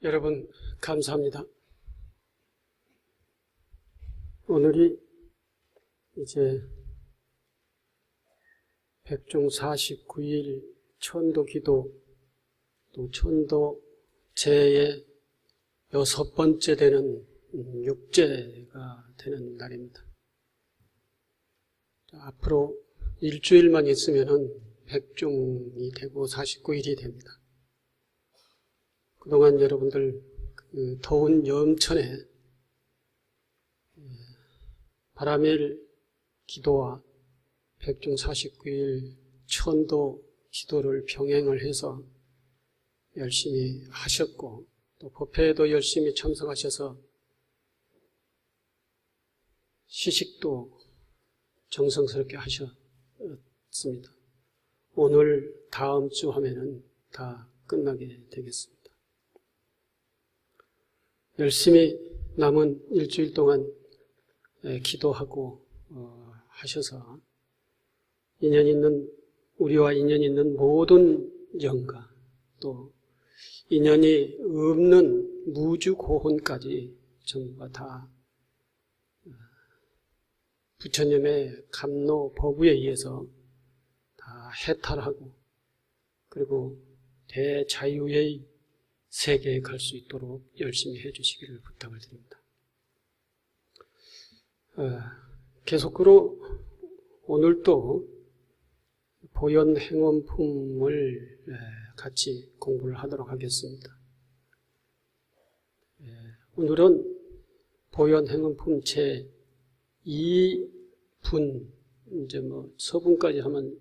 여러분 감사합니다. 오늘이 이제 백중 49일 천도기도 또 천도제의 6번째 되는 육제가 되는 날입니다. 앞으로 일주일만 있으면은 백중이 되고 49일이 됩니다. 그동안 여러분들 그 더운 여름철에 바라밀 기도와 백중 49일 천도 기도를 병행을 해서 열심히 하셨고 또 법회에도 열심히 참석하셔서 시식도 정성스럽게 하셨습니다. 오늘 다음 주 하면은 다 끝나게 되겠습니다. 열심히 남은 일주일 동안 기도하고 하셔서 인연 있는 우리와 인연 있는 모든 영가 또 인연이 없는 무주 고혼까지 전부 다 부처님의 감로 법우에 의해서 다 해탈하고 그리고 대자유의 세계에 갈 수 있도록 열심히 해주시기를 부탁을 드립니다. 계속으로 오늘도 보현행원품을 같이 공부를 하도록 하겠습니다. 오늘은 보현행원품 제2분, 이제 서분까지 하면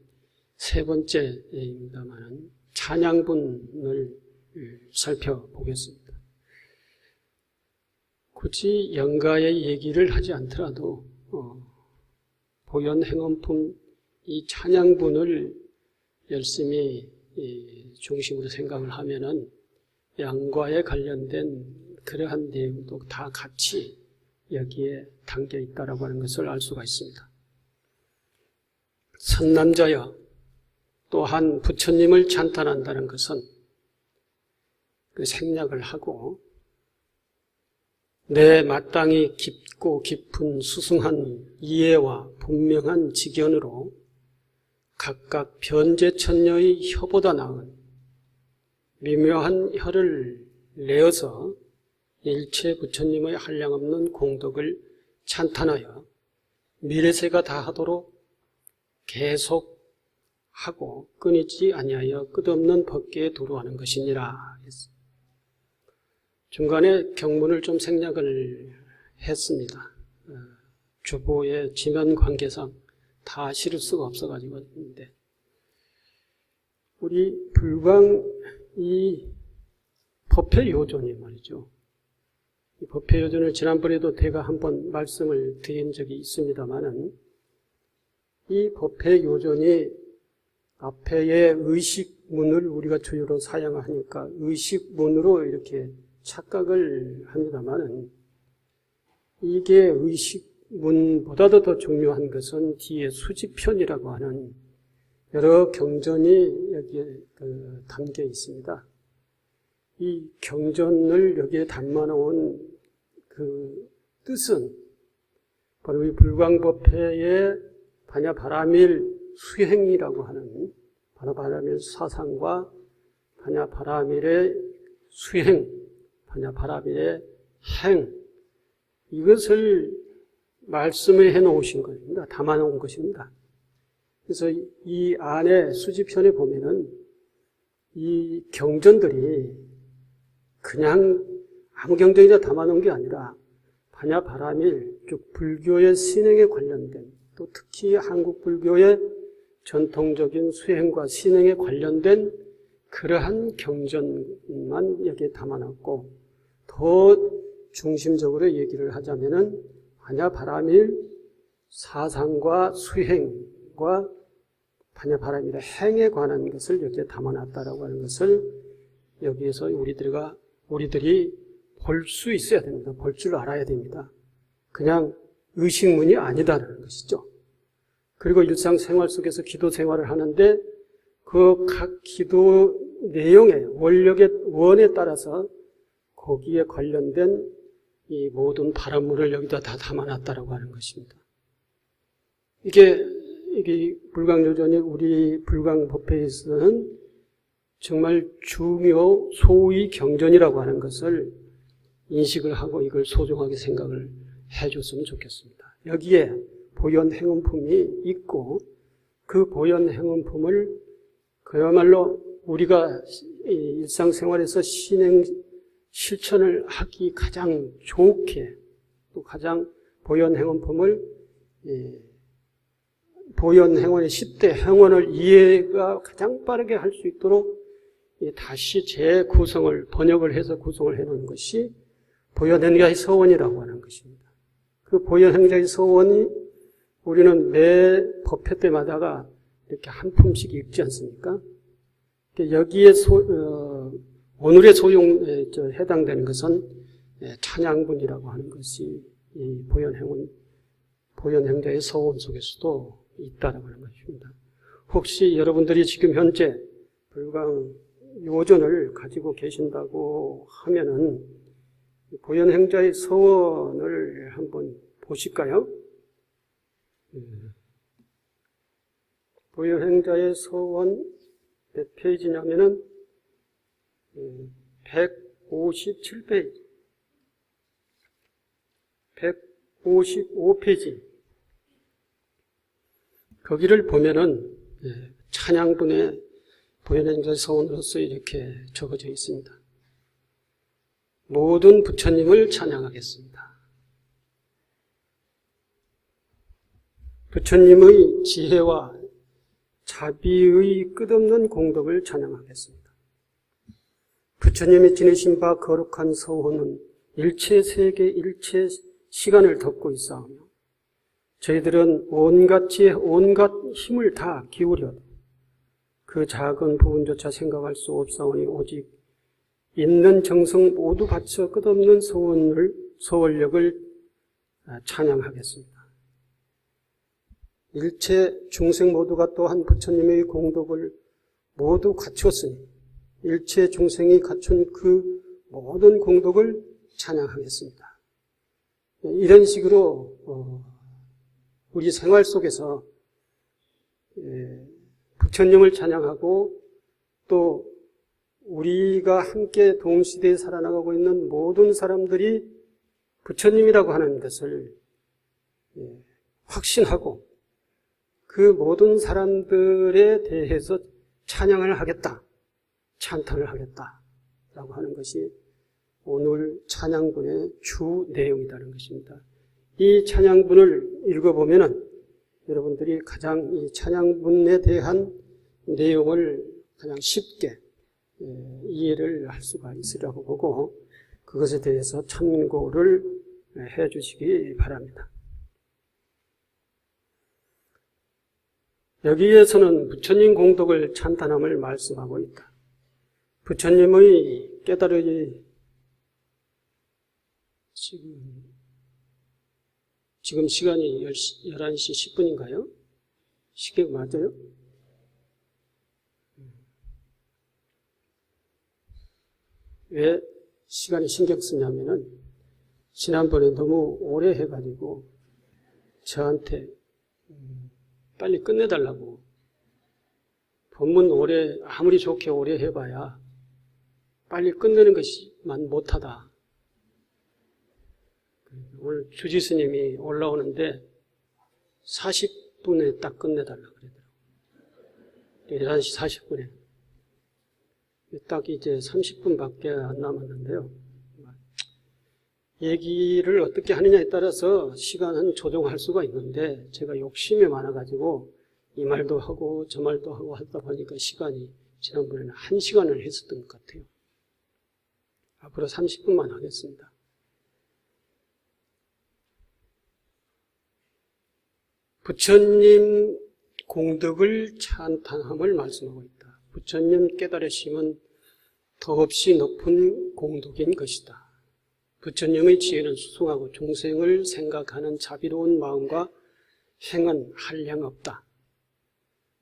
세 번째입니다만 찬양분을 살펴보겠습니다. 굳이 영가의 얘기를 하지 않더라도 보현행원품 이 찬양분을 열심히 중심으로 생각을 하면은 양과에 관련된 그러한 내용도 다 같이 여기에 담겨 있다라고 하는 것을 알 수가 있습니다. 선남자여 또한 부처님을 찬탄한다는 것은 그 생략을 하고 내 마땅히 깊고 깊은 수승한 이해와 분명한 지견으로 각각 변제천녀의 혀보다 나은 미묘한 혀를 내어서 일체 부처님의 한량없는 공덕을 찬탄하여 미래세가 다하도록 계속하고 끊이지 아니하여 끝없는 법계에 도루하는 것이니라 했습니다. 중간에 경문을 좀 생략을 했습니다. 주보의 지면 관계상 다 실을 수가 없어가지고 있는데 우리 불광 이 법회요전이 말이죠. 이 법회요전을 지난번에도 제가 한번 말씀을 드린 적이 있습니다만은 이 법회요전이 앞에의 의식문을 우리가 주요로 사용하니까 의식문으로 이렇게 착각을 합니다만은 이게 의식문보다도 더 중요한 것은 뒤에 수지편이라고 하는 여러 경전이 여기에 담겨 있습니다. 이 경전을 여기에 담아놓은 그 뜻은 바로 이 불광법회의 반야바라밀 수행이라고 하는 반야바라밀 사상과 반야바라밀의 수행, 반야바라밀의 행, 이것을 말씀을 해놓으신 것입니다. 담아놓은 것입니다. 그래서 이 안에 수지편에 보면은 이 경전들이 그냥 아무 경전이나 담아놓은 게 아니라 반야바라밀, 즉 불교의 신행에 관련된 또 특히 한국 불교의 전통적인 수행과 신행에 관련된 그러한 경전만 여기에 담아놨고 더 중심적으로 얘기를 하자면은 반야바라밀 사상과 수행과 반야바라밀의 행에 관한 것을 여기에 담아놨다라고 하는 것을 여기에서 우리들이 볼 수 있어야 됩니다. 볼 줄 알아야 됩니다. 그냥 의식문이 아니다라는 것이죠. 그리고 일상생활 속에서 기도 생활을 하는데 그 각 기도 내용의 원력의 원에 따라서 거기에 관련된 이 모든 바람물을 여기다 다 담아놨다라고 하는 것입니다. 이게 불광요전이 우리 불광법회에서는 정말 중요 소위 경전이라고 하는 것을 인식을 하고 이걸 소중하게 생각을 해줬으면 좋겠습니다. 여기에 보현행원품이 있고 그 보현행원품을 그야말로 우리가 일상생활에서 실천을 하기 가장 좋게 또 가장 보현행원품을 보현행원의 10대 행원을 이해가 가장 빠르게 할 수 있도록 다시 재구성을 번역을 해서 구성을 해놓은 것이 보현행자의 서원이라고 하는 것입니다. 그 보현행자의 서원이 우리는 매 법회 때마다가 이렇게 한 품씩 읽지 않습니까? 여기에 오늘의 소용에 해당되는 것은 찬양분이라고 하는 것이 이 보현행자의 서원 속에서도 있다라고 하는 것입니다. 혹시 여러분들이 지금 현재 불광요전을 가지고 계신다고 하면은 보현행자의 서원을 한번 보실까요? 보현행자의 서원 몇 페이지냐면은 157페이지, 155페이지. 거기를 보면은 찬양분의 보현행자의 서원으로서 이렇게 적어져 있습니다. 모든 부처님을 찬양하겠습니다. 부처님의 지혜와 자비의 끝없는 공덕을 찬양하겠습니다. 부처님이 지내신 바 거룩한 서원은 일체 세계, 일체 시간을 덮고 있사오며 저희들은 온갖 지혜, 온갖 힘을 다 기울여도 그 작은 부분조차 생각할 수 없사오니 오직 있는 정성 모두 바쳐 끝없는 서원력을 찬양하겠습니다. 일체 중생 모두가 또한 부처님의 공덕을 모두 갖추었으니 일체 중생이 갖춘 그 모든 공덕을 찬양하겠습니다. 이런 식으로 우리 생활 속에서 부처님을 찬양하고 또 우리가 함께 동시대에 살아나가고 있는 모든 사람들이 부처님이라고 하는 것을 확신하고 그 모든 사람들에 대해서 찬양을 하겠다, 찬탄을 하겠다라고 하는 것이 오늘 찬양분의 주 내용이라는 것입니다. 이 찬양분을 읽어보면은 여러분들이 가장 이 찬양분에 대한 내용을 가장 쉽게 이해를 할 수가 있으라고 보고 그것에 대해서 참고를 해 주시기 바랍니다. 여기에서는 부처님 공덕을 찬탄함을 말씀하고 있다. 부처님의 깨달음이 지금 시간이 11시 10분인가요? 시계 맞아요? 왜 시간에 신경 쓰냐면은 지난번에 너무 오래 해가지고 저한테 빨리 끝내달라고 법문 오래 아무리 좋게 오래 해봐야 빨리 끝내는 것만 못하다. 오늘 주지스님이 올라오는데 40분에 딱 끝내달라고 그러더라고요. 11시 40분에. 딱 이제 30분밖에 안 남았는데요. 얘기를 어떻게 하느냐에 따라서 시간은 조정할 수가 있는데 제가 욕심이 많아가지고 이 말도 하고 저 말도 하고 하다 보니까 시간이 지난번에는 1시간을 했었던 것 같아요. 앞으로 30분만 하겠습니다. 부처님 공덕을 찬탄함을 말씀하고 있다. 부처님 깨달으심은 더없이 높은 공덕인 것이다. 부처님의 지혜는 수승하고 중생을 생각하는 자비로운 마음과 행은 한량 없다.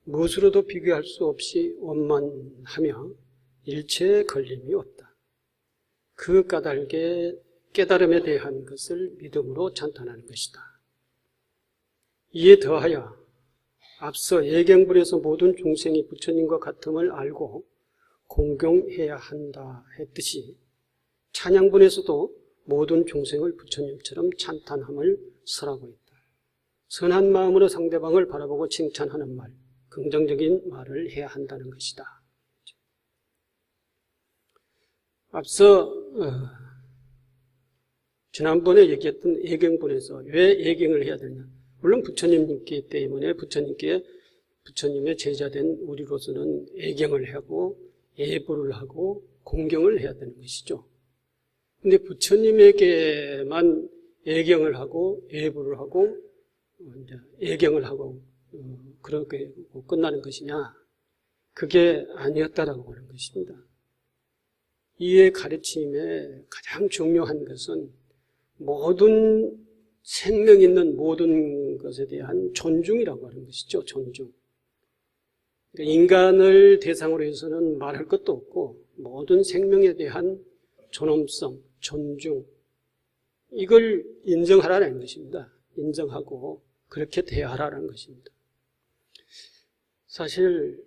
무엇으로도 비교할 수 없이 원만하며 일체의 걸림이 없다. 그 깨달음에 대한 것을 믿음으로 찬탄하는 것이다. 이에 더하여 앞서 예경불에서 모든 중생이 부처님과 같음을 알고 공경해야 한다 했듯이 찬양분에서도 모든 중생을 부처님처럼 찬탄함을 설하고 있다. 선한 마음으로 상대방을 바라보고 칭찬하는 말, 긍정적인 말을 해야 한다는 것이다. 앞서 지난번에 얘기했던 예경분에서 왜 예경을 해야 되냐. 물론 부처님께 때문에 부처님의 제자된 우리로서는 예경을 하고 예불을 하고 공경을 해야 되는 것이죠. 근데 부처님에게만 예경을 하고 예불을 하고 예경을 하고 그렇게 끝나는 것이냐? 그게 아니었다라고 하는 것입니다. 이의 가르침에 가장 중요한 것은 모든 생명 있는 모든 것에 대한 존중이라고 하는 것이죠. 존중. 그러니까 인간을 대상으로 해서는 말할 것도 없고 모든 생명에 대한 존엄성, 존중, 이걸 인정하라는 것입니다. 인정하고 그렇게 대하라는 것입니다. 사실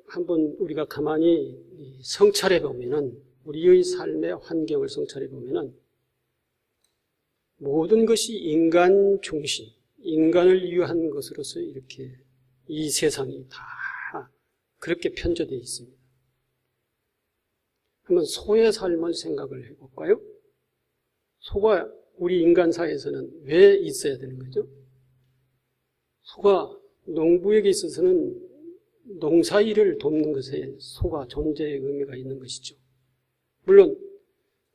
한번 우리가 가만히 성찰해 보면은, 우리의 삶의 환경을 성찰해 보면은 모든 것이 인간 중심, 인간을 위한 것으로서 이렇게 이 세상이 다 그렇게 편져되어 있습니다. 한번 소의 삶을 생각을 해볼까요? 소가 우리 인간 사회에서는 왜 있어야 되는 거죠? 소가 농부에게 있어서는 농사일을 돕는 것에 소가 존재의 의미가 있는 것이죠. 물론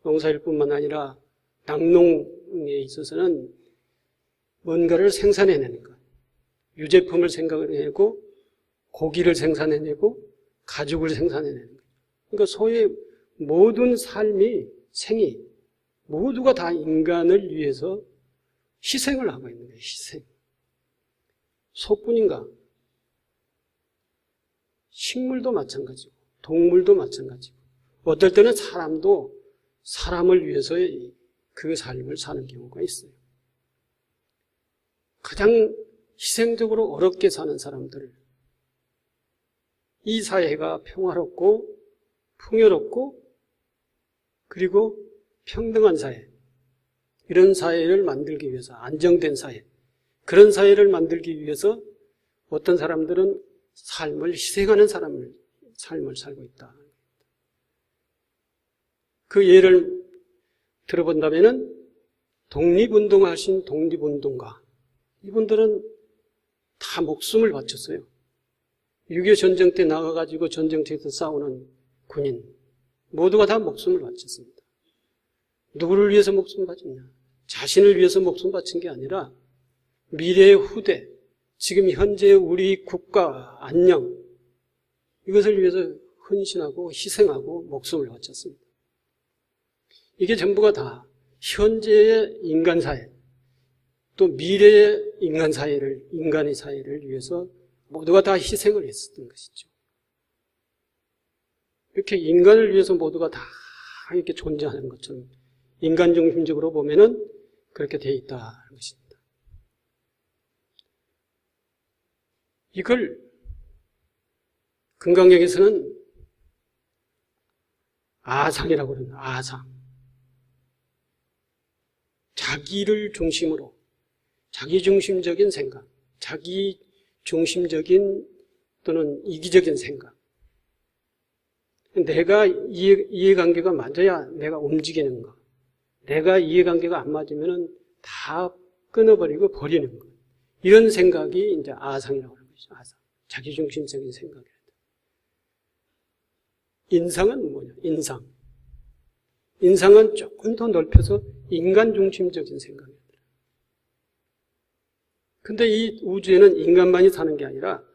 농사일뿐만 아니라 낙농에 있어서는 뭔가를 생산해내는 것, 유제품을 생산해내고 고기를 생산해내고 가죽을 생산해내는 것. 그러니까 소의 모든 삶이, 생이 모두가 다 인간을 위해서 희생을 하고 있는 거예요. 희생. 소뿐인가? 식물도 마찬가지고 동물도 마찬가지고 어떨 때는 사람도 사람을 위해서 그 삶을 사는 경우가 있어요. 가장 희생적으로 어렵게 사는 사람들, 이 사회가 평화롭고 풍요롭고 그리고 평등한 사회, 이런 사회를 만들기 위해서, 안정된 사회, 그런 사회를 만들기 위해서 어떤 사람들은 삶을 희생하는 삶을 살고 있다. 그 예를 들어본다면은 독립운동하신 독립운동가, 이분들은 다 목숨을 바쳤어요. 6.25 전쟁 때 나가가지고 전쟁터에서 싸우는 군인 모두가 다 목숨을 바쳤습니다. 누구를 위해서 목숨을 바쳤냐? 자신을 위해서 목숨 바친 게 아니라 미래의 후대, 지금 현재의 우리 국가 안녕, 이것을 위해서 헌신하고 희생하고 목숨을 바쳤습니다. 이게 전부가 다 현재의 인간사회, 또 미래의 인간의 사회를 위해서 모두가 다 희생을 했었던 것이죠. 이렇게 인간을 위해서 모두가 다 이렇게 존재하는 것처럼 인간 중심적으로 보면은 그렇게 되어 있다는 것입니다. 이걸 금강경에서는 아상이라고 그럽니다. 아상. 자기를 중심으로, 자기중심적인 생각, 자기중심적인 또는 이기적인 생각. 내가 이해관계가 맞아야 내가 움직이는 거. 내가 이해관계가 안 맞으면 다 끊어버리고 버리는 거. 이런 생각이 이제 아상이라고 하는 것이죠. 아상. 자기중심적인 생각이다. 인상은 뭐냐? 인상은 조금 더 넓혀서 인간중심적인 생각이다. 근데 이 우주에는 인간만이 사는 게 아니라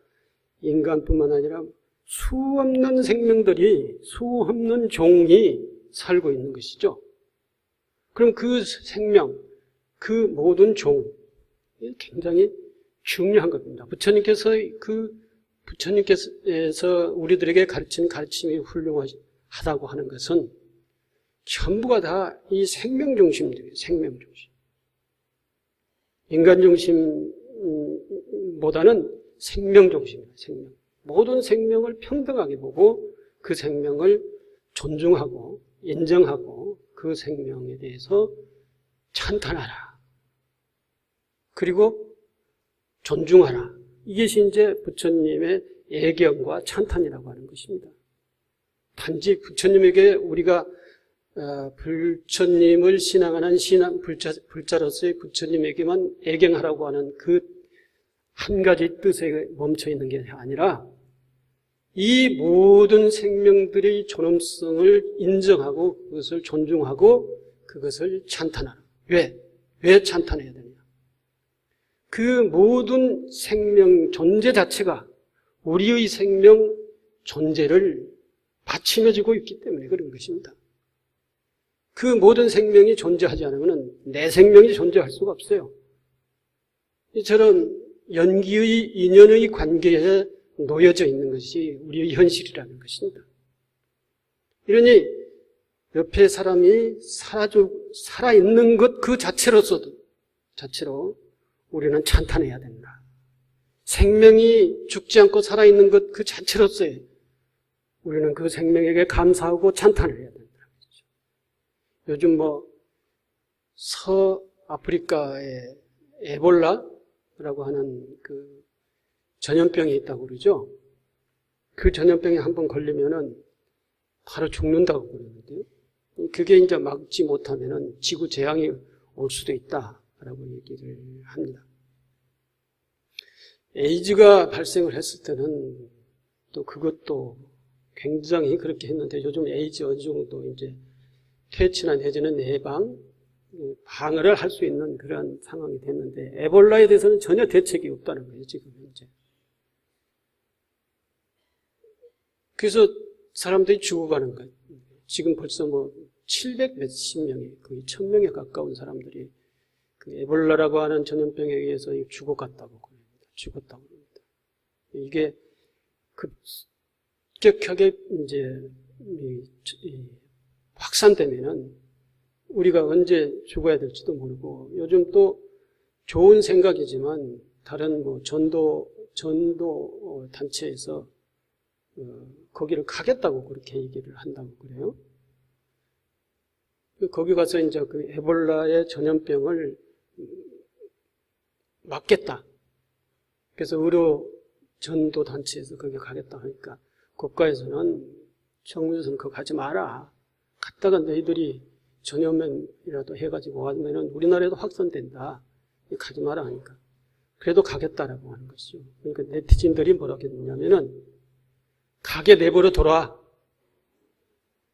인간뿐만 아니라 수없는 생명들이, 수없는 종이 살고 있는 것이죠. 그럼 그 생명, 그 모든 종, 굉장히 중요한 겁니다. 부처님께서 우리들에게 가르친 가르침이 훌륭하다고 하는 것은 전부가 다 이 생명 중심들이에요. 생명 중심. 인간 중심보다는 생명 중심이에요. 생명. 모든 생명을 평등하게 보고 그 생명을 존중하고 인정하고 그 생명에 대해서 찬탄하라. 그리고 존중하라. 이것이 이제 부처님의 애경과 찬탄이라고 하는 것입니다. 단지 부처님에게 우리가 부처님을 신앙하는 불자로서의 부처님에게만 애경하라고 하는 그 한 가지 뜻에 멈춰 있는 게 아니라 이 모든 생명들의 존엄성을 인정하고 그것을 존중하고 그것을 찬탄하라. 왜 찬탄해야 되냐? 그 모든 생명 존재 자체가 우리의 생명 존재를 받침해주고 있기 때문에 그런 것입니다. 그 모든 생명이 존재하지 않으면 내 생명이 존재할 수가 없어요. 이처럼 연기의 인연의 관계에 놓여져 있는 것이 우리의 현실이라는 것입니다. 이러니 옆에 사람이 살아있는 것 그 자체로 우리는 찬탄해야 된다. 생명이 죽지 않고 살아있는 것 그 자체로서의 우리는 그 생명에게 감사하고 찬탄을 해야 된다. 요즘 서아프리카에 에볼라라고 하는 그 전염병이 있다고 그러죠. 그 전염병에 한번 걸리면은 바로 죽는다고 그러는데요. 그게 이제 막지 못하면은 지구 재앙이 올 수도 있다라고 얘기를 합니다. 에이즈가 발생을 했을 때는 또 그것도 굉장히 그렇게 했는데 요즘 에이즈 어느 정도 이제 퇴치나 내지는 방어를 할 수 있는 그런 상황이 됐는데 에볼라에 대해서는 전혀 대책이 없다는 거예요, 지금 현재. 그래서 사람들이 죽어가는 거예요. 지금 벌써 700 몇십 명이 거의 1000명에 가까운 사람들이 그 에볼라라고 하는 전염병에 의해서 죽었다고 합니다. 이게 급격하게 이제 확산되면은 우리가 언제 죽어야 될지도 모르고 요즘 또 좋은 생각이지만 다른 전도 단체에서 거기를 가겠다고 그렇게 얘기를 한다고 그래요. 거기 가서 이제 그 에볼라의 전염병을 막겠다. 그래서 의료 전도 단체에서 거기 가겠다 하니까 국가에서는 정부에서는 거기 가지 마라. 갔다가 너희들이 전염병이라도 해가지고 하면은 우리나라에도 확산된다. 가지 마라 하니까. 그래도 가겠다라고 하는 것이죠. 그러니까 네티즌들이 뭐라고 했냐면은 가게 내버려 둬라.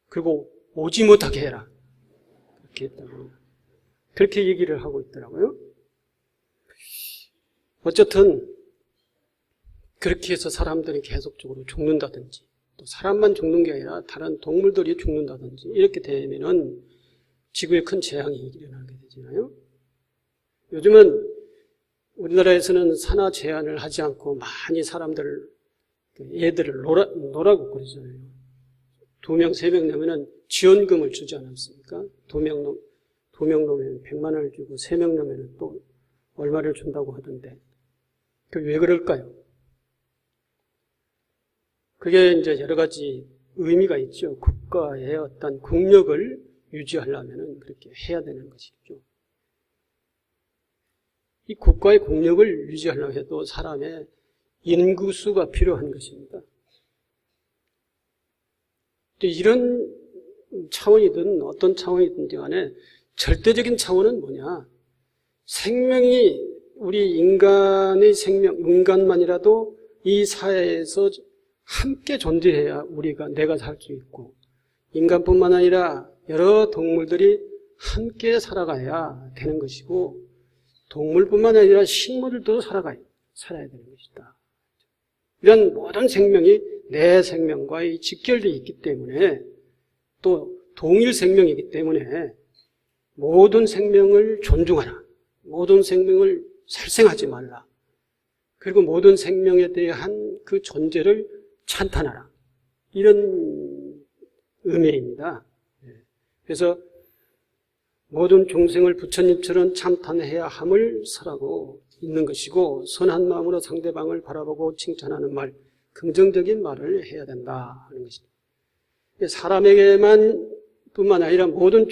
그리고 오지 못하게 해라. 그렇게 했다고. 그렇게 얘기를 하고 있더라고요. 어쨌든 그렇게 해서 사람들이 계속적으로 죽는다든지 또 사람만 죽는 게 아니라 다른 동물들이 죽는다든지 이렇게 되면은 지구에 큰 재앙이 일어나게 되잖아요. 요즘은 우리나라에서는 산화 제한을 하지 않고 많이 사람들 애들을 놀라고 그러잖아요. 2명, 3명 내면은 지원금을 주지 않았습니까? 2명 놓으면 100만 원을 주고 3명 놓으면 또 얼마를 준다고 하던데. 그게 왜 그럴까요? 그게 이제 여러 가지 의미가 있죠. 국가의 어떤 국력을 유지하려면 그렇게 해야 되는 것이죠. 이 국가의 국력을 유지하려고 해도 사람의 인구수가 필요한 것입니다. 이런 차원이든 어떤 차원이든지 간에 절대적인 차원은 뭐냐? 생명이 우리 인간의 생명, 인간만이라도 이 사회에서 함께 존재해야 내가 살 수 있고 인간뿐만 아니라 여러 동물들이 함께 살아가야 되는 것이고 동물뿐만 아니라 식물들도 살아야 되는 것이다. 이런 모든 생명이 내 생명과 직결되어 있기 때문에 또 동일 생명이기 때문에 모든 생명을 존중하라. 모든 생명을 살생하지 말라. 그리고 모든 생명에 대한 그 존재를 찬탄하라. 이런 의미입니다. 그래서 모든 중생을 부처님처럼 참탄해야 함을 설하고 있는 것이고, 선한 마음으로 상대방을 바라보고 칭찬하는 말, 긍정적인 말을 해야 된다 하는 것입니다. 사람에게만 뿐만 아니라 모든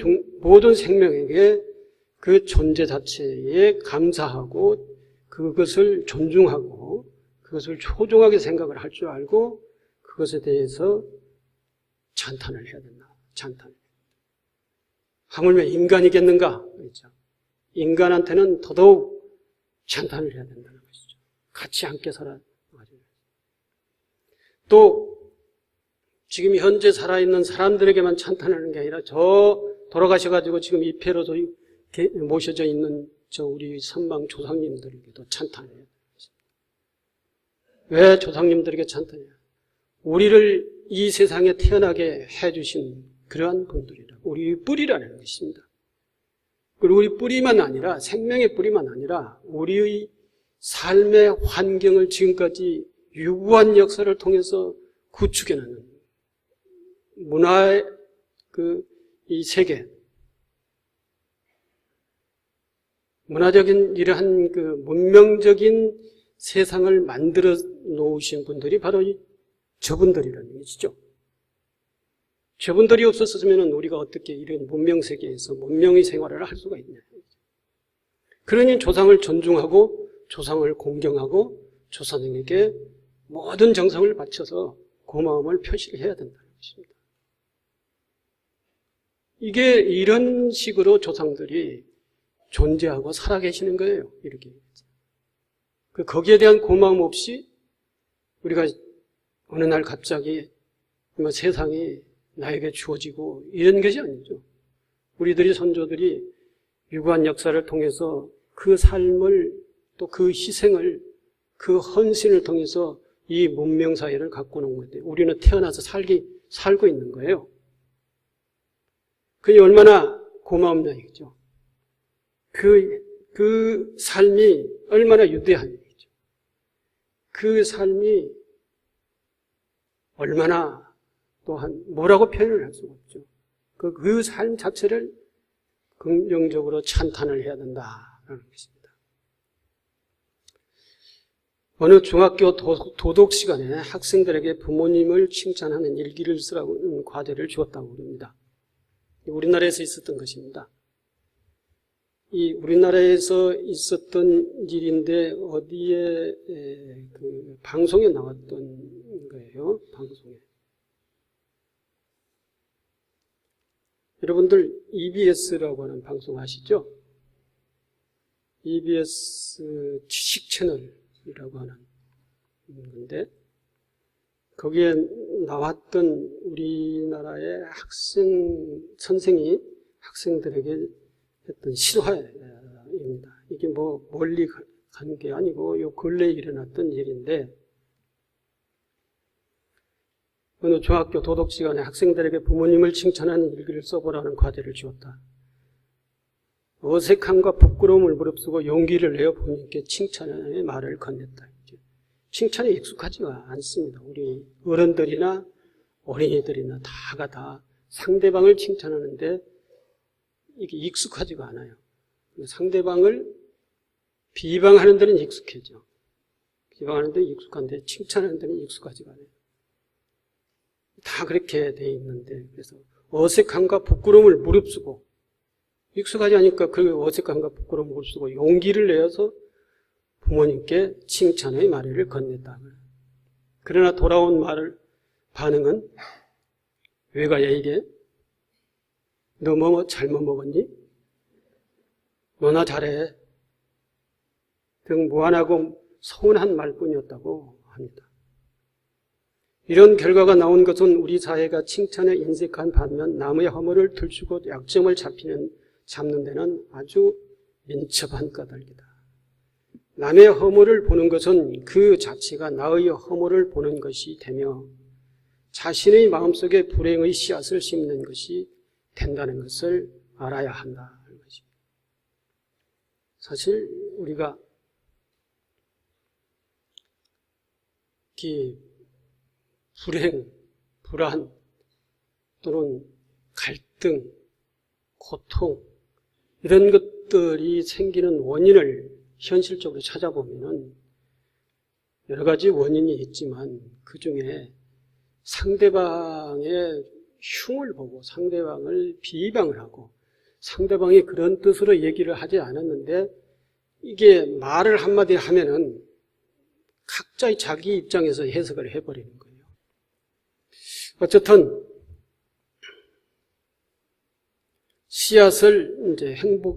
생명에게 그 존재 자체에 감사하고 그것을 존중하고 그것을 소중하게 생각을 할 줄 알고 그것에 대해서 찬탄을 해야 된다. 찬탄. 하물며 인간이겠는가? 그렇죠. 인간한테는 더더욱 찬탄을 해야 된다는 것이죠. 같이 함께 살아. 또 지금 현재 살아있는 사람들에게만 찬탄하는 게 아니라 저 돌아가셔가지고 지금 입회로 모셔져 있는 저 우리 선망 조상님들에게도 찬탄해야 됩니다. 왜 조상님들에게 찬탄해야? 우리를 이 세상에 태어나게 해주신 그러한 분들이라. 우리 뿌리라는 것입니다. 그리고 우리 뿌리만 아니라, 생명의 뿌리만 아니라 우리의 삶의 환경을 지금까지 유구한 역사를 통해서 구축해내는 문화의 이 세계, 문화적인 이러한 문명적인 세상을 만들어 놓으신 분들이 바로 저분들이라는 것이죠. 저분들이 없었으면 우리가 어떻게 이런 문명 세계에서 문명의 생활을 할 수가 있냐. 그러니 조상을 존중하고 조상을 공경하고 조상에게 모든 정성을 바쳐서 고마움을 표시를 해야 된다는 것입니다. 이게 이런 식으로 조상들이 존재하고 살아계시는 거예요. 이렇게. 거기에 대한 고마움 없이 우리가 어느 날 갑자기 세상이 나에게 주어지고 이런 것이 아니죠. 우리들이 선조들이 유구한 역사를 통해서 그 삶을 또 그 희생을 그 헌신을 통해서 이 문명사회를 갖고 놓은 건데 우리는 태어나서 살고 있는 거예요. 그게 얼마나 고마움냐 이거죠. 그 삶이 얼마나 유대한 얘기죠. 그 삶이 얼마나 또한 뭐라고 표현을 할 수가 없죠. 그 삶 자체를 긍정적으로 찬탄을 해야 된다라는 것입니다. 어느 중학교 도덕 시간에 학생들에게 부모님을 칭찬하는 일기를 쓰라고 과제를 주었다고 합니다. 우리나라에서 있었던 것입니다. 이 우리나라에서 있었던 일인데 어디에 방송에 나왔던 거예요. 방송에. 여러분들 EBS라고 하는 방송 아시죠? EBS 지식 채널이라고 하는 건데 거기에 나왔던 우리나라의 선생이 학생들에게 했던 실화입니다. 이게 뭐 멀리 간 게 아니고 요 근래에 일어났던 일인데 어느 중학교 도덕 시간에 학생들에게 부모님을 칭찬하는 일기를 써보라는 과제를 주었다. 어색함과 부끄러움을 무릅쓰고 용기를 내어 부모님께 칭찬의 말을 건넸다. 칭찬에 익숙하지가 않습니다. 우리 어른들이나 어린이들이나 다 상대방을 칭찬하는데 이게 익숙하지가 않아요. 상대방을 비방하는 데는 익숙해져. 비방하는 데는 익숙한데 칭찬하는 데는 익숙하지가 않아요. 다 그렇게 돼 있는데 그래서 어색함과 부끄러움을 무릅쓰고 익숙하지 않으니까 그 어색함과 부끄러움을 무릅쓰고 용기를 내어서 부모님께 칭찬의 말을 건넸다. 그러나 돌아온 반응은 왜가 얘기해? 너 뭐 잘못 먹었니? 너나 잘해. 등 무안하고 서운한 말뿐이었다고 합니다. 이런 결과가 나온 것은 우리 사회가 칭찬에 인색한 반면 남의 허물을 들추고 약점을 잡는 데는 아주 민첩한 까닭이다. 남의 허물을 보는 것은 그 자체가 나의 허물을 보는 것이 되며 자신의 마음속에 불행의 씨앗을 심는 것이 된다는 것을 알아야 한다는 것입니다. 사실 우리가 불행, 불안 또는 갈등 고통, 이런 것들이 생기는 원인을 현실적으로 찾아보면은 여러 가지 원인이 있지만 그 중에 상대방의 흉을 보고 상대방을 비방을 하고 상대방이 그런 뜻으로 얘기를 하지 않았는데 이게 말을 한마디 하면은 각자의 자기 입장에서 해석을 해버리는 거예요. 어쨌든 씨앗을 이제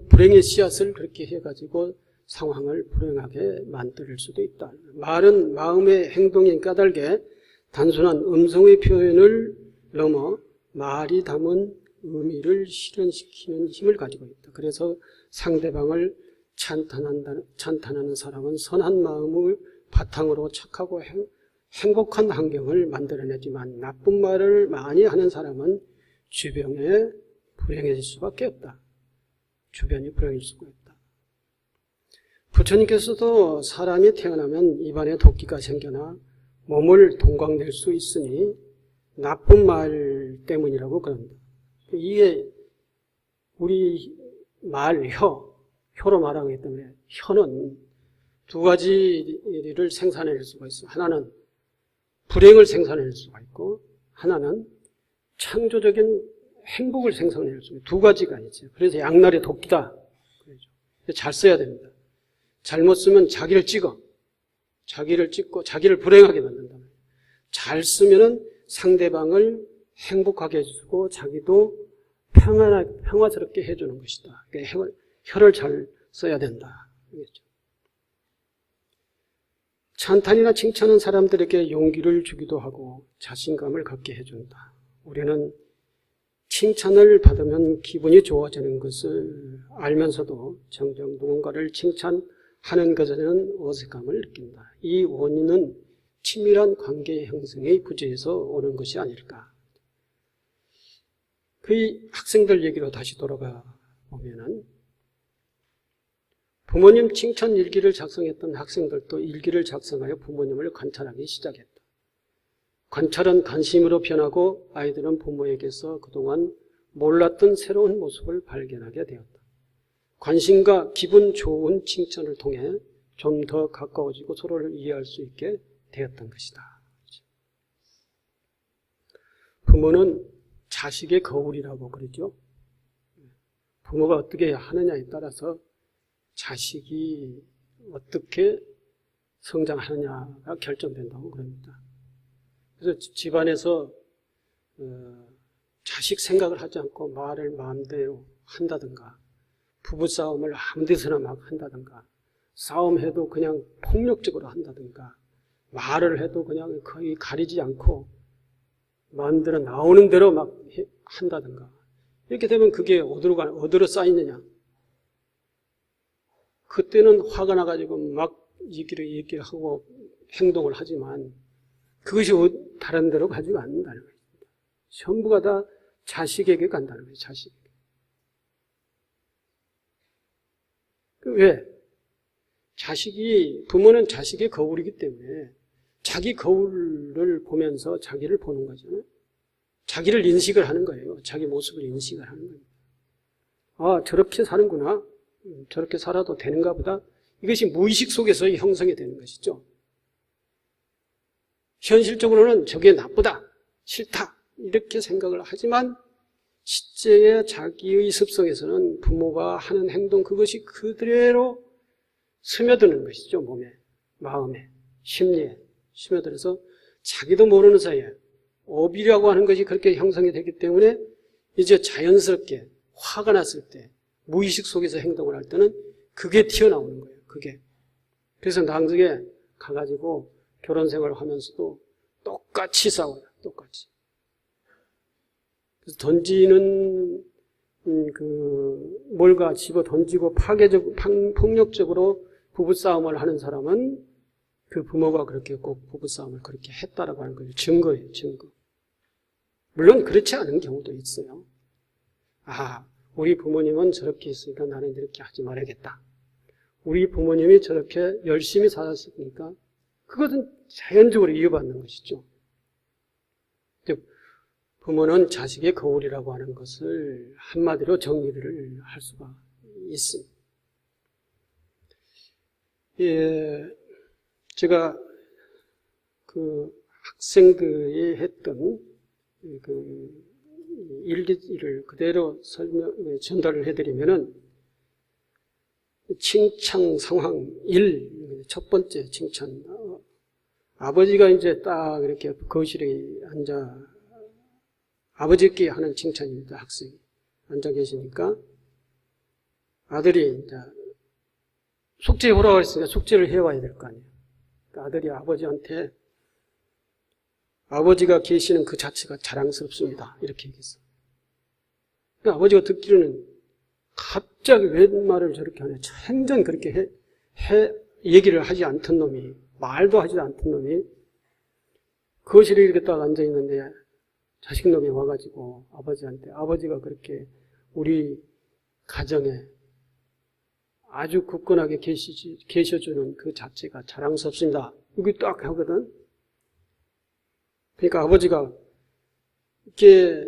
불행의 씨앗을 그렇게 해가지고 상황을 불행하게 만들 수도 있다. 말은 마음의 행동이 까닭에 단순한 음성의 표현을 넘어 말이 담은 의미를 실현시키는 힘을 가지고 있다. 그래서 상대방을 찬탄하는 사람은 선한 마음을 바탕으로 착하고 행복한 환경을 만들어내지만 나쁜 말을 많이 하는 사람은 주변에 불행해질 수밖에 없다. 주변이 불행해질 수가 있다. 부처님께서도 사람이 태어나면 입안에 도끼가 생겨나 몸을 동강낼 수 있으니 나쁜 말 때문이라고 그럽니다. 이게 우리 혀로 말하기 때문에 혀는 두 가지를 생산해낼 수가 있어요. 하나는 불행을 생산해낼 수가 있고 하나는 창조적인 행복을 생산해낼 수 있어요. 두 가지가 있어요. 그래서 양날의 도끼다. 잘 써야 됩니다. 잘못 쓰면 자기를 찍고 자기를 불행하게 만든다. 잘 쓰면은 상대방을 행복하게 해주고 자기도 평화스럽게 해주는 것이다. 혀를 잘 써야 된다. 찬탄이나 칭찬은 사람들에게 용기를 주기도 하고 자신감을 갖게 해준다. 우리는 칭찬을 받으면 기분이 좋아지는 것을 알면서도 정녕 누군가를 칭찬하는 것에는 어색함을 느낀다. 이 원인은 친밀한 관계 형성의 부재에서 오는 것이 아닐까. 그 학생들 얘기로 다시 돌아가 보면은 부모님 칭찬 일기를 작성했던 학생들도 일기를 작성하여 부모님을 관찰하기 시작했다. 관찰은 관심으로 변하고 아이들은 부모에게서 그동안 몰랐던 새로운 모습을 발견하게 되었다. 관심과 기분 좋은 칭찬을 통해 좀 더 가까워지고 서로를 이해할 수 있게 되었던 것이다. 부모는 자식의 거울이라고 그러죠. 부모가 어떻게 하느냐에 따라서 자식이 어떻게 성장하느냐가 결정된다고 그럽니다. 그래서 집안에서 자식 생각을 하지 않고 말을 마음대로 한다든가 부부싸움을 아무 데서나 막 한다든가 싸움해도 그냥 폭력적으로 한다든가 말을 해도 그냥 거의 가리지 않고 마음대로 나오는 대로 막 한다든가 이렇게 되면 그게 어디로 쌓이느냐. 그때는 화가 나가지고 막 얘기를 하고 행동을 하지만 그것이 다른 데로 가지고 않는다는 거예요. 전부가 다 자식에게 간다는 거예요. 자식에게. 왜? 부모는 자식의 거울이기 때문에 자기 거울을 보면서 자기를 보는 거잖아요. 자기를 인식을 하는 거예요. 자기 모습을 인식을 하는 거예요. 아, 저렇게 사는구나. 저렇게 살아도 되는가 보다. 이것이 무의식 속에서 형성이 되는 것이죠. 현실적으로는 저게 나쁘다, 싫다 이렇게 생각을 하지만 실제의 자기의 습성에서는 부모가 하는 행동 그것이 그대로 스며드는 것이죠. 몸에, 마음에, 심리에 스며들어서 자기도 모르는 사이에 업이라고 하는 것이 그렇게 형성이 되기 때문에 이제 자연스럽게 화가 났을 때 무의식 속에서 행동을 할 때는 그게 튀어나오는 거예요. 그게. 그래서 나중에 가가지고 결혼 생활을 하면서도 똑같이 싸워요. 똑같이. 그래서 던지는 뭘가 집어 던지고 폭력적으로 부부싸움을 하는 사람은 그 부모가 그렇게 꼭 부부싸움을 그렇게 했다라고 하는 거예요. 증거예요. 증거. 물론 그렇지 않은 경우도 있어요. 아, 우리 부모님은 저렇게 했으니까 나는 이렇게 하지 말아야겠다. 우리 부모님이 저렇게 열심히 살았으니까 그것은 자연적으로 이어받는 것이죠. 부모는 자식의 거울이라고 하는 것을 한마디로 정리를 할 수가 있습니다. 예, 제가 그 학생들이 했던 그 일기를 그대로 전달을 해드리면은 칭찬 상황 1, 첫 번째 칭찬. 아버지가 이제 딱 이렇게 거실에 앉아, 아버지께 하는 칭찬입니다. 학생이 앉아 계시니까 아들이 이제 숙제 오라고 했으니까 숙제를 해와야 될 거 아니에요. 그러니까 아들이 아버지한테 아버지가 계시는 그 자체가 자랑스럽습니다. 이렇게 얘기했어요. 그러니까 아버지가 듣기로는 갑자기 왜 말을 저렇게 하냐. 행전 그렇게 얘기를 하지 않던 놈이, 말도 하지 않던 놈이 거실에 이렇게 딱 앉아있는데 자식 놈이 와가지고 아버지한테, 아버지가 그렇게 우리 가정에 아주 굳건하게 계셔주는 그 자체가 자랑스럽습니다. 이게 딱 하거든. 그러니까 아버지가 이렇게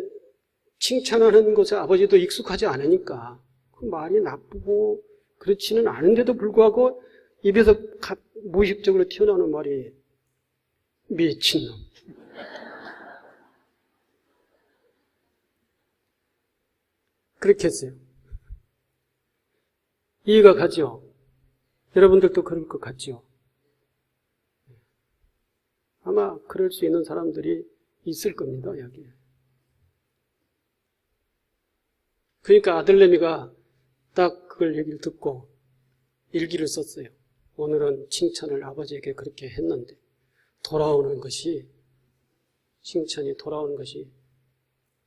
칭찬하는 것에 아버지도 익숙하지 않으니까 그 말이 나쁘고 그렇지는 않은데도 불구하고 입에서 무의식적으로 튀어나오는 말이 미친놈. 그렇게 했어요. 이해가 가죠? 여러분들도 그럴 것 같죠? 아마 그럴 수 있는 사람들이 있을 겁니다, 여기에. 그러니까 아들내미가 딱 그걸 얘기를 듣고 일기를 썼어요. 오늘은 칭찬을 아버지에게 그렇게 했는데 돌아오는 것이, 칭찬이 돌아오는 것이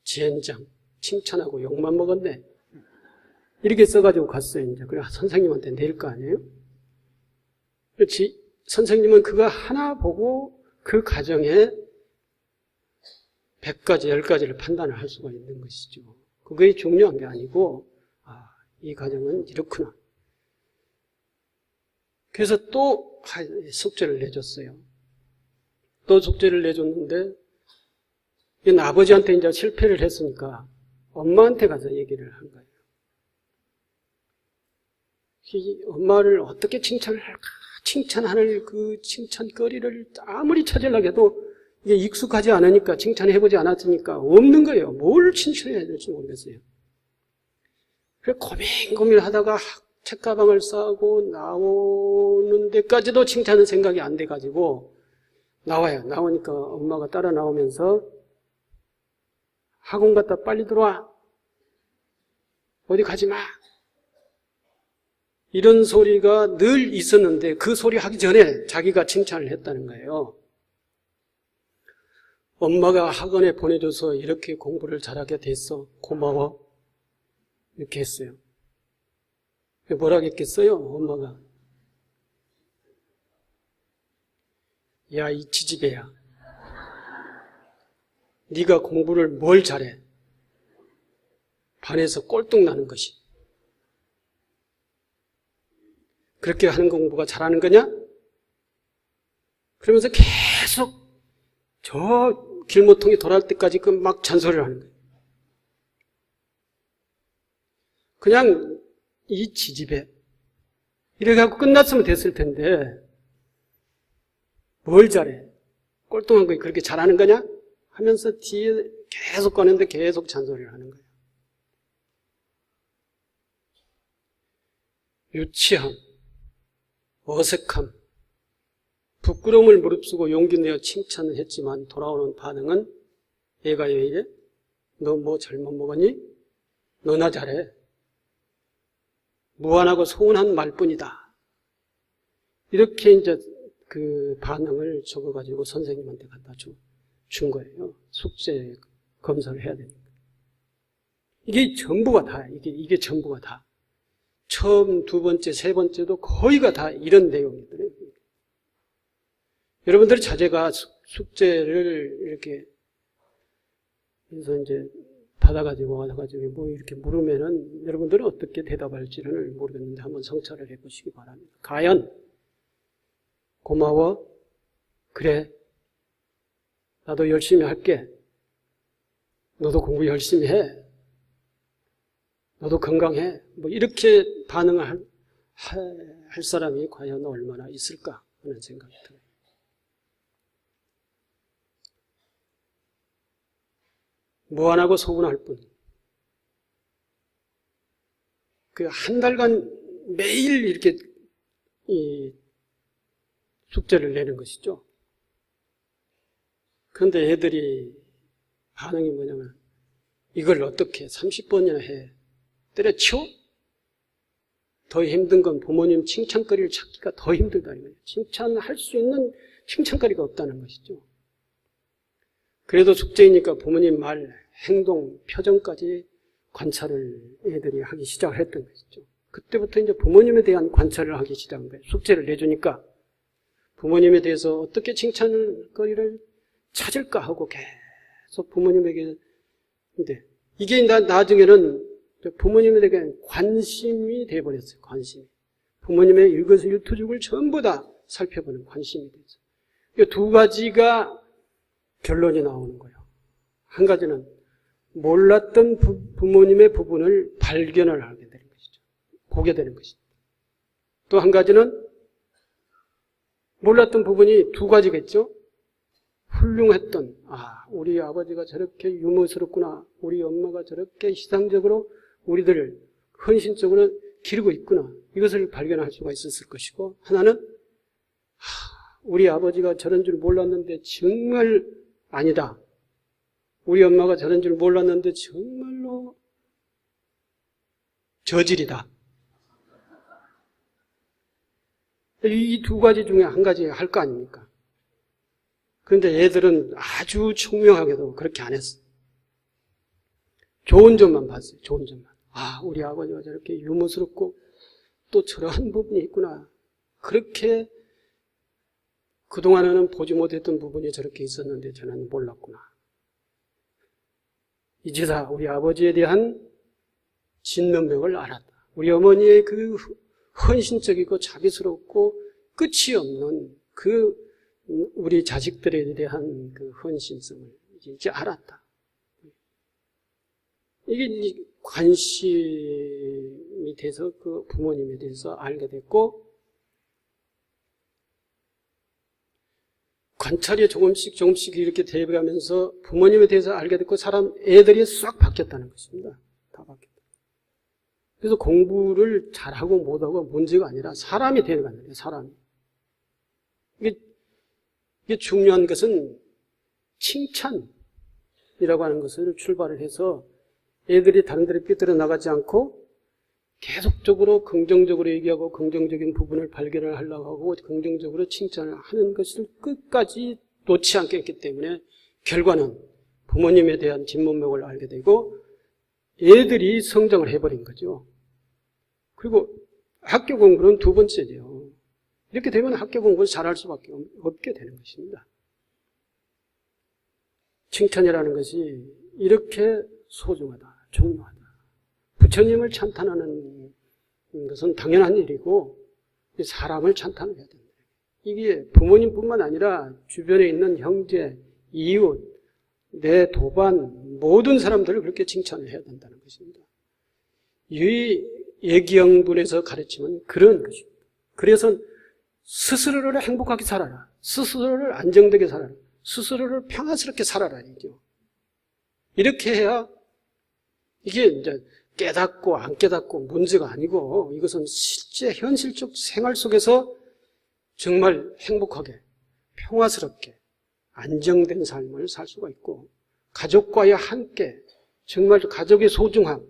젠장, 칭찬하고 욕만 먹었네. 이렇게 써가지고 갔어요, 이제. 그래, 선생님한테 낼 거 아니에요? 그렇지. 선생님은 그거 하나 보고 그 가정에 100가지, 10가지를 판단을 할 수가 있는 것이죠. 그게 중요한 게 아니고, 이 가정은 이렇구나. 그래서 또 숙제를 내줬어요. 또 숙제를 내줬는데, 이건 아버지한테 이제 실패를 했으니까 엄마한테 가서 얘기를 한 거예요. 엄마를 어떻게 칭찬을 할까? 칭찬하는 그 칭찬거리를 아무리 찾으려고 해도 이게 익숙하지 않으니까, 칭찬해보지 않았으니까 없는 거예요. 뭘 칭찬해야 될지 모르겠어요. 그래서 고민고민을 하다가 책가방을 싸고 나오는 데까지도 칭찬은 생각이 안 돼가지고 나와요. 나오니까 엄마가 따라 나오면서 학원 갔다 빨리 들어와. 어디 가지 마. 이런 소리가 늘 있었는데 그 소리 하기 전에 자기가 칭찬을 했다는 거예요. 엄마가 학원에 보내줘서 이렇게 공부를 잘하게 됐어. 고마워. 이렇게 했어요. 뭐라고 했겠어요? 엄마가. 야, 이 지지배야. 네가 공부를 뭘 잘해? 반에서 꼴등 나는 것이. 그렇게 하는 공부가 잘하는 거냐? 그러면서 계속 저 길모퉁이 돌아올 때까지 그 막 잔소리를 하는 거예요. 그냥 이 지지배. 이래갖고 끝났으면 됐을 텐데 뭘 잘해? 꼴등한 거 그렇게 잘하는 거냐? 하면서 뒤에 계속 꺼내는데 계속 잔소리를 하는 거예요. 유치함, 어색함, 부끄러움을 무릅쓰고 용기 내어 칭찬을 했지만 돌아오는 반응은 얘가 왜 이래? 너 뭐 잘못 먹었니? 너나 잘해. 무안하고 소원한 말뿐이다. 이렇게 이제 그 반응을 적어가지고 선생님한테 갖다 준 거예요. 숙제 검사를 해야 되니까. 이게 전부가 다, 이게 전부가 다. 처음, 두 번째, 세 번째도 거의가 다 이런 내용이더래요. 여러분들 자제가 숙제를 이렇게 해서 이제 받아가지고 와가지고 뭐 이렇게 물으면은 여러분들은 어떻게 대답할지는 모르겠는데 한번 성찰을 해보시기 바랍니다. 과연 고마워? 그래. 나도 열심히 할게. 너도 공부 열심히 해. 너도 건강해. 뭐 이렇게 반응을 할 사람이 과연 얼마나 있을까 하는 생각이 들어요. 뭐 안 하고 소문할 뿐. 그 한 달간 매일 이렇게 이 숙제를 내는 것이죠. 그런데 애들이 반응이 뭐냐면 이걸 어떻게 30번이나 해. 때려치워? 더 힘든 건 부모님 칭찬거리를 찾기가 더 힘들다 이거예요. 칭찬할 수 있는 칭찬거리가 없다는 것이죠. 그래도 숙제이니까 부모님 말, 행동, 표정까지 관찰을 애들이 하기 시작을 했던 것이죠. 그때부터 이제 부모님에 대한 관찰을 하기 시작한 거예요. 숙제를 내주니까 부모님에 대해서 어떻게 칭찬거리를 찾을까 하고 계속 부모님에게, 근데 이게 나중에는 부모님에 대한 관심이 돼버렸어요. 관심이. 부모님의 일거수일투족을 전부 다 살펴보는 관심이 돼서. 이 두 가지가 결론이 나오는 거예요. 한 가지는 몰랐던 부모님의 부분을 발견을 하게 되는 것이죠. 보게 되는 것입니다. 또 한 가지는 몰랐던 부분이 두 가지겠죠. 훌륭했던, 우리 아버지가 저렇게 유머스럽구나. 우리 엄마가 저렇게 희생적으로 우리들을 헌신적으로 기르고 있구나. 이것을 발견할 수가 있었을 것이고, 하나는 우리 아버지가 저런 줄 몰랐는데 정말 아니다. 우리 엄마가 저런 줄 몰랐는데 정말로 저질이다. 이 두 가지 중에 한 가지 할 거 아닙니까? 그런데 애들은 아주 총명하게도 그렇게 안 했어. 좋은 점만 봤어요. 좋은 점만. 우리 아버지가 저렇게 유머스럽고 또 저러한 부분이 있구나. 그렇게 그동안에는 보지 못했던 부분이 저렇게 있었는데 저는 몰랐구나. 이제야 우리 아버지에 대한 진면목을 알았다. 우리 어머니의 그 헌신적이고 자비스럽고 끝이 없는 그 우리 자식들에 대한 그 헌신성을 이제 알았다. 이게 관심이 돼서 그 부모님에 대해서 알게 됐고, 관찰이 조금씩 이렇게 대비하면서 부모님에 대해서 알게 됐고, 애들이 싹 바뀌었다는 것입니다. 다 바뀌었다. 그래서 공부를 잘하고 못하고 문제가 아니라 사람이 되는 거예요. 사람이. 이게 중요한 것은 칭찬이라고 하는 것을 출발을 해서 애들이 다른 데로 삐뚤어 나가지 않고 계속적으로 긍정적으로 얘기하고 긍정적인 부분을 발견을 하려고 하고 긍정적으로 칭찬을 하는 것을 끝까지 놓지 않겠기 때문에 결과는 부모님에 대한 진면목을 알게 되고 애들이 성장을 해버린 거죠. 그리고 학교 공부는 두 번째죠. 이렇게 되면 학교 공부를 잘할 수밖에 없게 되는 것입니다. 칭찬이라는 것이 이렇게 소중하다, 중요하다. 부처님을 찬탄하는 것은 당연한 일이고 사람을 찬탄해야 된다. 이게 부모님뿐만 아니라 주변에 있는 형제, 이웃, 내 도반 모든 사람들을 그렇게 칭찬을 해야 된다는 것입니다. 이 예기영분에서 가르치면 그런 것입니다. 그래서 스스로를 행복하게 살아라. 스스로를 안정되게 살아라. 스스로를 평안스럽게 살아라. 이렇게 해야 이게 이제 깨닫고 안 깨닫고 문제가 아니고 이것은 실제 현실적 생활 속에서 정말 행복하게 평화스럽게 안정된 삶을 살 수가 있고 가족과의 함께 정말 가족의 소중함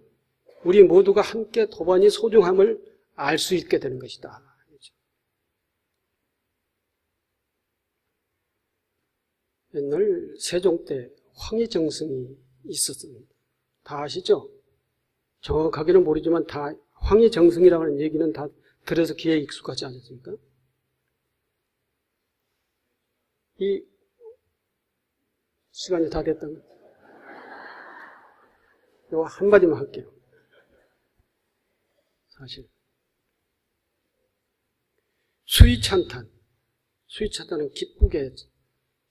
우리 모두가 함께 도반이 소중함을 알 수 있게 되는 것이다. 옛날 세종 때 황희정승이 있었습니다. 다 아시죠? 정확하게는 모르지만 다 황희정승이라고 하는 얘기는 다 들어서 귀에 익숙하지 않습니까? 이 시간이 다 됐다면 요 한마디만 할게요. 사실 수위찬탄은 기쁘게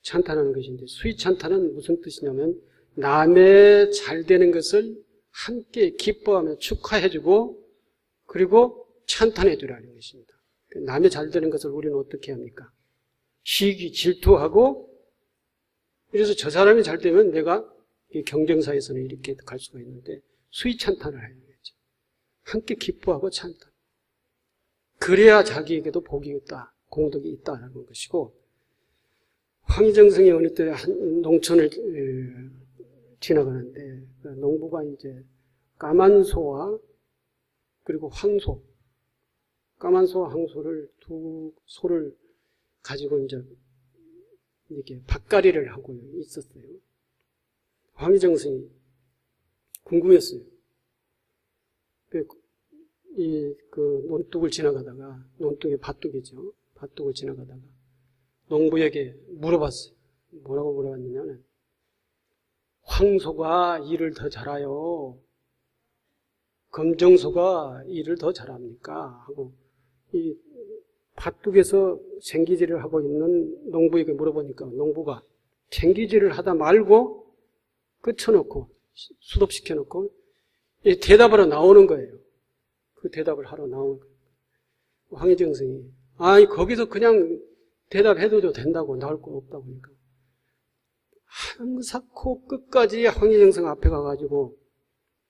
찬탄하는 것인데 수위찬탄은 무슨 뜻이냐면 남의 잘 되는 것을 함께 기뻐하며 축하해주고 그리고 찬탄해주라는 것입니다. 남의 잘 되는 것을 우리는 어떻게 합니까? 시기, 질투하고 그래서 저 사람이 잘 되면 내가 경쟁사에서는 이렇게 갈 수가 있는데 수위 찬탄을 해야 되죠. 함께 기뻐하고 찬탄. 그래야 자기에게도 복이 있다, 공덕이 있다는 것이고 황희정성이 어느 때 한 농촌을 지나가는데 농부가 이제 까만 소와 그리고 황소, 까만 소와 황소를 두 소를 가지고 이제 이렇게 밭갈이를 하고 있었어요. 황희정성이 궁금했어요. 그 논둑을 지나가다가, 논둑이 밭둑이죠. 밭둑을 지나가다가 농부에게 물어봤어요. 뭐라고 물어봤느냐면 황소가 일을 더 잘해요? 검정소가 일을 더 잘합니까? 하고 이 밭둑에서 생기질을 하고 있는 농부에게 물어보니까 농부가 생기질을 하다 말고 끝쳐놓고 수독시켜놓고 대답하러 나오는 거예요. 그 대답을 하러 나오는 거예요. 황희정 스님이 아니 거기서 그냥 대답해도 된다고 나올 거 없다고 하니까 항상 코 끝까지 황희정 스님 앞에 가가지고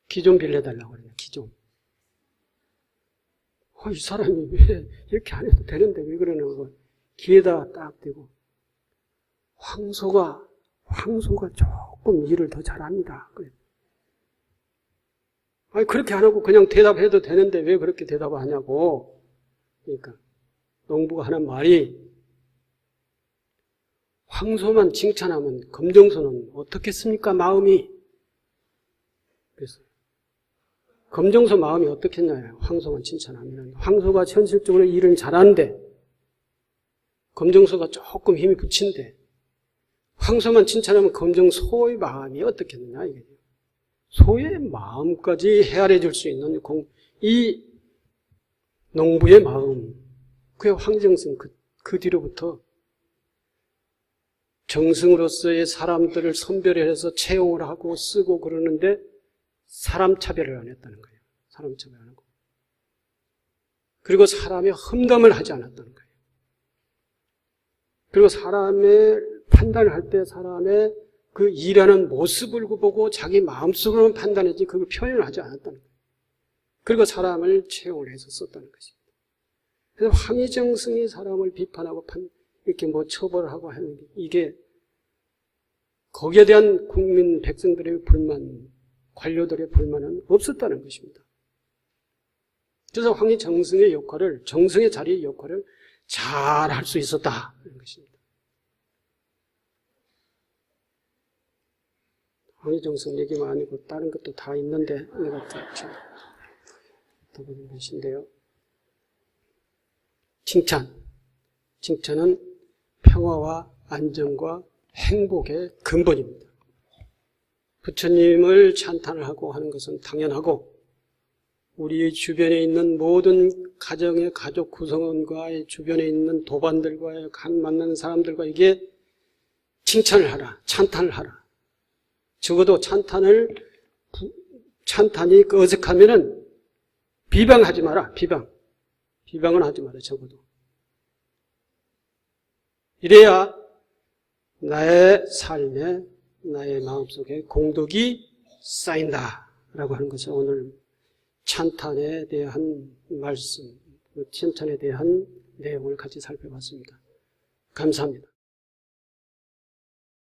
기 좀 빌려달라고 그러냐. 기 좀. 이 사람이 왜 이렇게 안 해도 되는데 왜 그러는 거. 귀에다 딱 대고 황소가 조금 일을 더 잘합니다. 그래. 아니 그렇게 안 하고 그냥 대답해도 되는데 왜 그렇게 대답을 하냐고. 그러니까 농부가 하는 말이 황소만 칭찬하면 검정소는 어떻겠습니까? 마음이. 그래서 검정소 마음이 어떻겠냐요? 황소만 칭찬하면. 황소가 현실적으로 일은 잘하는데 검정소가 조금 힘이 붙인데 황소만 칭찬하면 검정소의 마음이 어떻겠느냐 이게. 소의 마음까지 헤아려 줄 수 있는 이 농부의 마음. 그게 황정승 그 뒤로부터 정승으로서의 사람들을 선별해서 채용을 하고 쓰고 그러는데 사람 차별을 안 했다는 거예요. 사람 차별 안 하고. 그리고 사람의 험담을 하지 않았다는 거예요. 그리고 사람의 판단을 할 때 사람의 그 일하는 모습을 보고 자기 마음속으로만 판단했지 그걸 표현을 하지 않았다는 거예요. 그리고 사람을 채용을 해서 썼다는 것입니다. 그래서 황희정승이 사람을 비판하고 이렇게 뭐 처벌하고 하는 게 이게 거기에 대한 국민 백성들의 불만, 관료들의 불만은 없었다는 것입니다. 그래서 황희정승의 역할을, 정승의 자리의 역할을 잘 할 수 있었다는 것입니다. 황희정승 얘기만 아니고 다른 것도 다 있는데 내가 더 보는 것인데요. 칭찬은 평화와 안정과 행복의 근본입니다. 부처님을 찬탄을 하고 하는 것은 당연하고 우리 주변에 있는 모든 가정의 가족 구성원과의 주변에 있는 도반들과의 간 만나는 사람들과 이게 칭찬을 하라, 찬탄을 하라. 적어도 찬탄이 어색하면은 비방하지 마라, 비방은 하지 마라, 적어도. 이래야 나의 삶에, 나의 마음속에 공덕이 쌓인다라고 하는 것을 오늘 찬탄에 대한 말씀, 칭찬에 대한 내용을 같이 살펴봤습니다. 감사합니다.